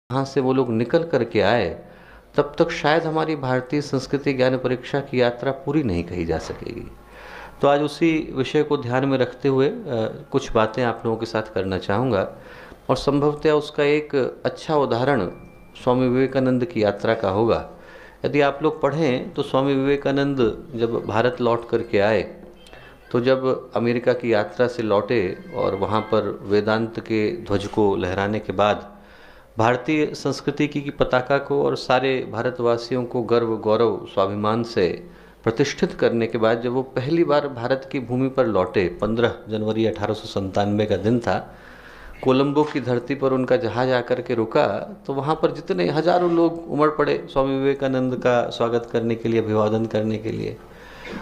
वहाँ से वो लोग निकल कर के आए, तब तक शायद हमारी भारतीय संस्कृति ज्ञान परीक्षा की यात्रा पूरी नहीं कही जा सकेगी। तो आज उसी विषय को ध्यान में रखते हुए कुछ बातें आप लोगों के साथ करना चाहूँगा, और संभवतः उसका एक अच्छा उदाहरण स्वामी विवेकानंद की यात्रा का होगा। यदि आप लोग पढ़ें तो स्वामी विवेकानंद जब भारत लौट कर के आए, तो जब अमेरिका की यात्रा से लौटे और वहाँ पर वेदांत के ध्वज को लहराने के बाद भारतीय संस्कृति की पताका को और सारे भारतवासियों को गर्व गौरव स्वाभिमान से प्रतिष्ठित करने के बाद जब वो पहली बार भारत की भूमि पर लौटे, 15 जनवरी 1897 का दिन था, कोलंबो की धरती पर उनका जहाज आकर के रुका, तो वहाँ पर जितने हजारों लोग उमड़ पड़े स्वामी विवेकानंद का स्वागत करने के लिए, अभिवादन करने के लिए।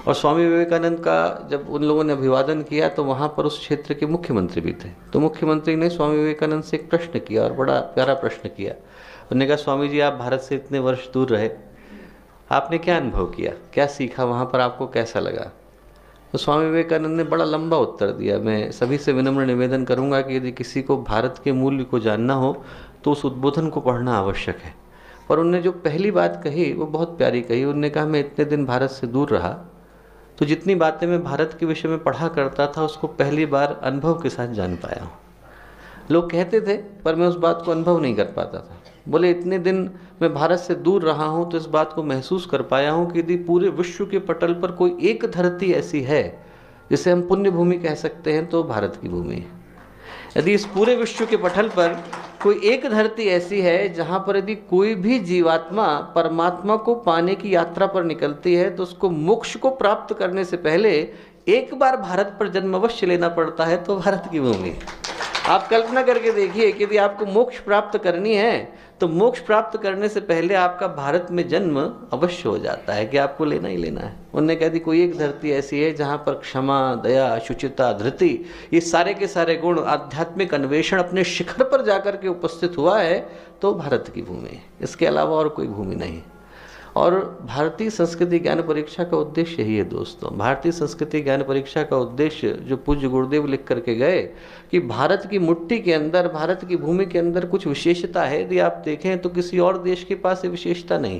और स्वामी विवेकानंद का जब उन लोगों ने अभिवादन किया तो वहाँ पर उस क्षेत्र के मुख्यमंत्री भी थे। तो मुख्यमंत्री ने स्वामी विवेकानंद से एक प्रश्न किया, और बड़ा प्यारा प्रश्न किया। उन्होंने कहा, स्वामी जी, आप भारत से इतने वर्ष दूर रहे, आपने क्या अनुभव किया, क्या सीखा, वहाँ पर आपको कैसा लगा? तो स्वामी विवेकानंद ने बड़ा लंबा उत्तर दिया। मैं सभी से विनम्र निवेदन करूँगा कि यदि किसी को भारत के मूल्य को जानना हो तो उस उद्बोधन को पढ़ना आवश्यक है। पर उनने जो पहली बात कही वो बहुत प्यारी कही। उनने कहा, मैं इतने दिन भारत से दूर रहा तो जितनी बातें मैं भारत के विषय में पढ़ा करता था उसको पहली बार अनुभव के साथ जान पाया हूँ। लोग कहते थे पर मैं उस बात को अनुभव नहीं कर पाता था। बोले, इतने दिन मैं भारत से दूर रहा हूँ तो इस बात को महसूस कर पाया हूँ कि यदि पूरे विश्व के पटल पर कोई एक धरती ऐसी है जिसे हम पुण्य भूमि कह सकते हैं तो भारत की भूमि है। यदि इस पूरे विश्व के पटल पर कोई एक धरती ऐसी है जहाँ पर यदि कोई भी जीवात्मा परमात्मा को पाने की यात्रा पर निकलती है तो उसको मोक्ष को प्राप्त करने से पहले एक बार भारत पर जन्म अवश्य लेना पड़ता है, तो भारत की भूमि। आप कल्पना करके देखिए कि यदि आपको मोक्ष प्राप्त करनी है तो मोक्ष प्राप्त करने से पहले आपका भारत में जन्म अवश्य हो जाता है कि आपको लेना ही लेना है। उन्होंने कह दी, कोई एक धरती ऐसी है जहाँ पर क्षमा, दया, शुचिता, धृति, ये सारे के सारे गुण, आध्यात्मिक अन्वेषण अपने शिखर पर जाकर के उपस्थित हुआ है, तो भारत की भूमि है। इसके अलावा और कोई भूमि नहीं। और भारतीय संस्कृति ज्ञान परीक्षा का उद्देश्य यही है दोस्तों। भारतीय संस्कृति ज्ञान परीक्षा का उद्देश्य जो पूज्य गुरुदेव लिख करके गए कि भारत की मुट्ठी के अंदर, भारत की भूमि के अंदर कुछ विशेषता है। यदि आप देखें तो किसी और देश के पास ये विशेषता नहीं।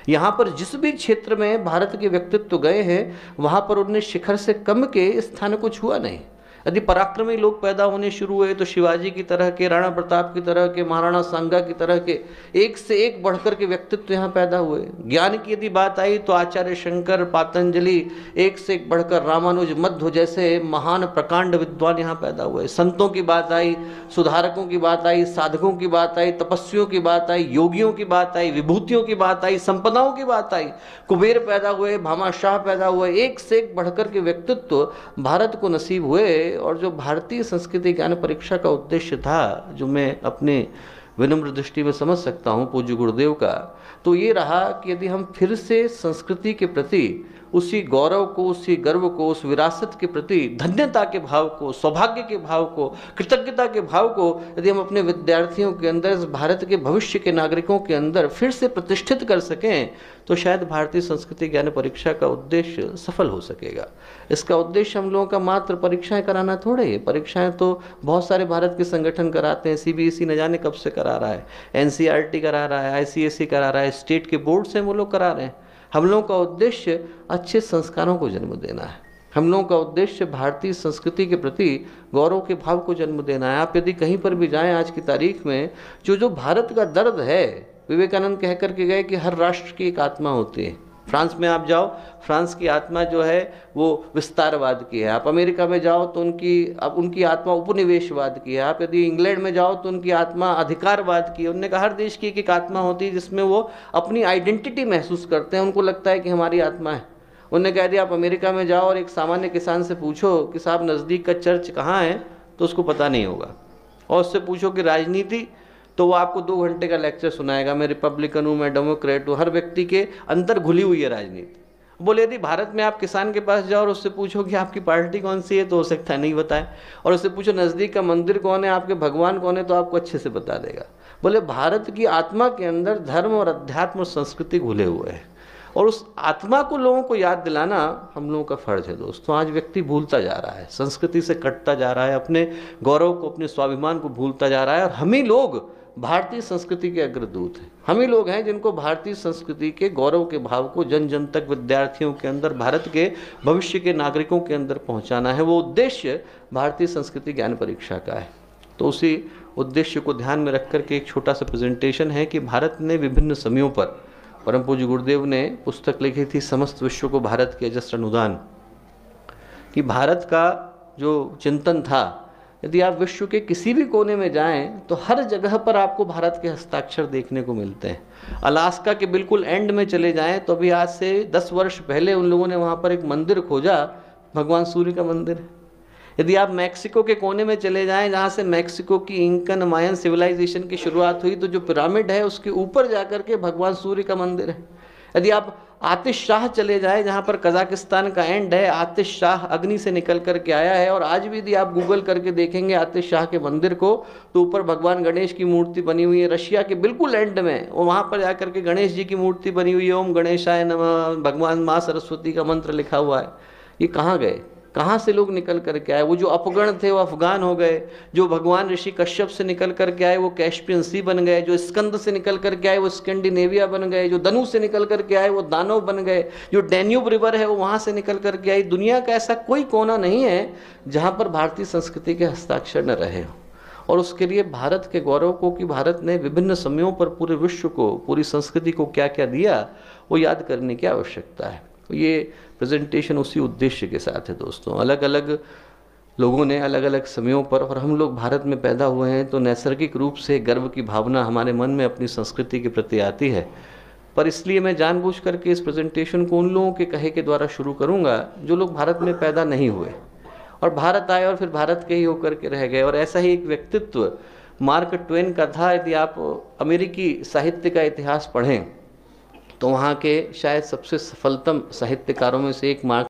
यहाँ पर जिस भी क्षेत्र में भारत के व्यक्तित्व गए हैं वहाँ पर उन्हें शिखर से कम के स्थान को छुआ नहीं। यदि पराक्रमी लोग पैदा होने शुरू हुए तो शिवाजी की तरह के, राणा प्रताप की तरह के, महाराणा सांगा की तरह के एक से एक बढ़कर के व्यक्तित्व यहाँ पैदा हुए। ज्ञान की यदि बात आई तो आचार्य शंकर, पातंजलि, एक से एक बढ़कर रामानुज, मध्व जैसे महान प्रकांड विद्वान यहाँ पैदा हुए। संतों की बात आई, सुधारकों की बात आई, साधकों की बात आई, तपस्वियों की बात आई, योगियों की बात आई, विभूतियों की बात आई, संपदाओं की बात आई। कुबेर पैदा हुए, भामाशाह पैदा हुए, एक से एक बढ़कर के व्यक्तित्व भारत को नसीब हुए। और जो भारतीय संस्कृति ज्ञान परीक्षा का उद्देश्य था, जो मैं अपने विनम्र दृष्टि में समझ सकता हूँ पूज्य गुरुदेव का, तो ये रहा कि यदि हम फिर से संस्कृति के प्रति उसी गौरव को, उसी गर्व को, उस विरासत के प्रति धन्यता के भाव को, सौभाग्य के भाव को, कृतज्ञता के भाव को यदि हम अपने विद्यार्थियों के अंदर, इस भारत के भविष्य के नागरिकों के अंदर फिर से प्रतिष्ठित कर सकें, तो शायद भारतीय संस्कृति ज्ञान परीक्षा का उद्देश्य सफल हो सकेगा। इसका उद्देश्य हम लोगों का मात्र परीक्षाएं कराना थोड़े है। परीक्षाएं तो बहुत सारे भारत के संगठन कराते हैं। सीबीएसई न जाने कब से करा रहा है, एनसीईआरटी करा रहा है, आईसीएसई करा रहा है, स्टेट के बोर्ड से वो लोग करा रहे हैं। हम लोगों का उद्देश्य अच्छे संस्कारों को जन्म देना है। हम लोगों का उद्देश्य भारतीय संस्कृति के प्रति गौरव के भाव को जन्म देना है। आप यदि कहीं पर भी जाएं आज की तारीख में, जो भारत का दर्द है, विवेकानंद कह करके गए कि हर राष्ट्र की एक आत्मा होती है। फ्रांस में आप जाओ, फ्रांस की आत्मा जो है वो विस्तारवाद की है। आप अमेरिका में जाओ तो उनकी आत्मा उपनिवेशवाद की है। आप यदि इंग्लैंड में जाओ तो उनकी आत्मा अधिकारवाद की है। उन्होंने कहा हर देश की एक आत्मा होती है जिसमें वो अपनी आइडेंटिटी महसूस करते हैं, उनको लगता है कि हमारी आत्मा है। उन्होंने कह दिया, आप अमेरिका में जाओ और एक सामान्य किसान से पूछो कि साहब नज़दीक का चर्च कहाँ है, तो उसको पता नहीं होगा। और उससे पूछो कि राजनीति, तो वो आपको 2 घंटे का लेक्चर सुनाएगा, मैं रिपब्लिकन हूँ, मैं डेमोक्रेट हूँ। हर व्यक्ति के अंदर घुली हुई है राजनीति। बोले यदि भारत में आप किसान के पास जाओ और उससे पूछो कि आपकी पार्टी कौन सी है, तो हो सकता है नहीं बताए। और उससे पूछो नज़दीक का मंदिर कौन है, आपके भगवान कौन है, तो आपको अच्छे से बता देगा। बोले भारत की आत्मा के अंदर धर्म और अध्यात्म और संस्कृति घुले हुए हैं, और उस आत्मा को लोगों को याद दिलाना हम लोगों का फर्ज है दोस्तों। आज व्यक्ति भूलता जा रहा है, संस्कृति से कटता जा रहा है, अपने गौरव को, अपने स्वाभिमान को भूलता जा रहा है। और हम ही लोग भारतीय संस्कृति के अग्रदूत हैं। हम ही लोग हैं जिनको भारतीय संस्कृति के गौरव के भाव को जन जन तक, विद्यार्थियों के अंदर, भारत के भविष्य के नागरिकों के अंदर पहुंचाना है। वो उद्देश्य भारतीय संस्कृति ज्ञान परीक्षा का है। तो उसी उद्देश्य को ध्यान में रख कर के एक छोटा सा प्रेजेंटेशन है कि भारत ने विभिन्न समयों पर, परम पूज्य गुरुदेव ने पुस्तक लिखी थी समस्त विश्व को भारत के अजस्र अनुदान, कि भारत का जो चिंतन था, यदि आप विश्व के किसी भी कोने में जाएं तो हर जगह पर आपको भारत के हस्ताक्षर देखने को मिलते हैं। अलास्का के बिल्कुल एंड में चले जाएं तो अभी आज से 10 वर्ष पहले उन लोगों ने वहाँ पर एक मंदिर खोजा, भगवान सूर्य का मंदिर है। यदि आप मैक्सिको के कोने में चले जाएं, जहाँ से मैक्सिको की इंकन मायन सिविलाइजेशन की शुरुआत हुई, तो जो पिरामिड है उसके ऊपर जाकर के भगवान सूर्य का मंदिर है। यदि आप आतिश शाह चले जाएं, जहाँ पर कजाकिस्तान का एंड है, आतिश शाह अग्नि से निकल करके आया है, और आज भी यदि आप गूगल करके देखेंगे आतिश शाह के मंदिर को, तो ऊपर भगवान गणेश की मूर्ति बनी हुई है। रशिया के बिल्कुल एंड में वहाँ पर जाकर के गणेश जी की मूर्ति बनी हुई है, ओम गणेशाय नमः, भगवान माँ सरस्वती का मंत्र लिखा हुआ है। ये कहाँ गए? कहाँ से लोग निकल करके आए? वो जो अपगण थे वो अफगान हो गए, जो भगवान ऋषि कश्यप से निकल करके आए वो कैस्पियन सी बन गए, जो स्कंद से निकल करके आए वो स्कैंडिनेविया बन गए, जो धनु से निकल करके आए वो दानव बन गए, जो डैन्यूब रिवर है वो वहाँ से निकल करके आई। दुनिया का ऐसा कोई कोना नहीं है जहाँ पर भारतीय संस्कृति के हस्ताक्षर न रहे हो। और उसके लिए भारत के गौरव को, कि भारत ने विभिन्न समयों पर पूरे विश्व को, पूरी संस्कृति को क्या क्या दिया, वो याद करने की आवश्यकता है। ये प्रेजेंटेशन उसी उद्देश्य के साथ है दोस्तों। अलग अलग लोगों ने अलग अलग समयों पर, और हम लोग भारत में पैदा हुए हैं तो नैसर्गिक रूप से गर्व की भावना हमारे मन में अपनी संस्कृति के प्रति आती है। पर इसलिए मैं जानबूझ करके इस प्रेजेंटेशन को उन लोगों के कहे के द्वारा शुरू करूंगा जो लोग भारत में पैदा नहीं हुए और भारत आए और फिर भारत के ही होकर के रह गए। और ऐसा ही एक व्यक्तित्व मार्क ट्वेन का था। यदि आप अमेरिकी साहित्य का इतिहास पढ़ें तो वहाँ के शायद सबसे सफलतम साहित्यकारों में से एक मार्क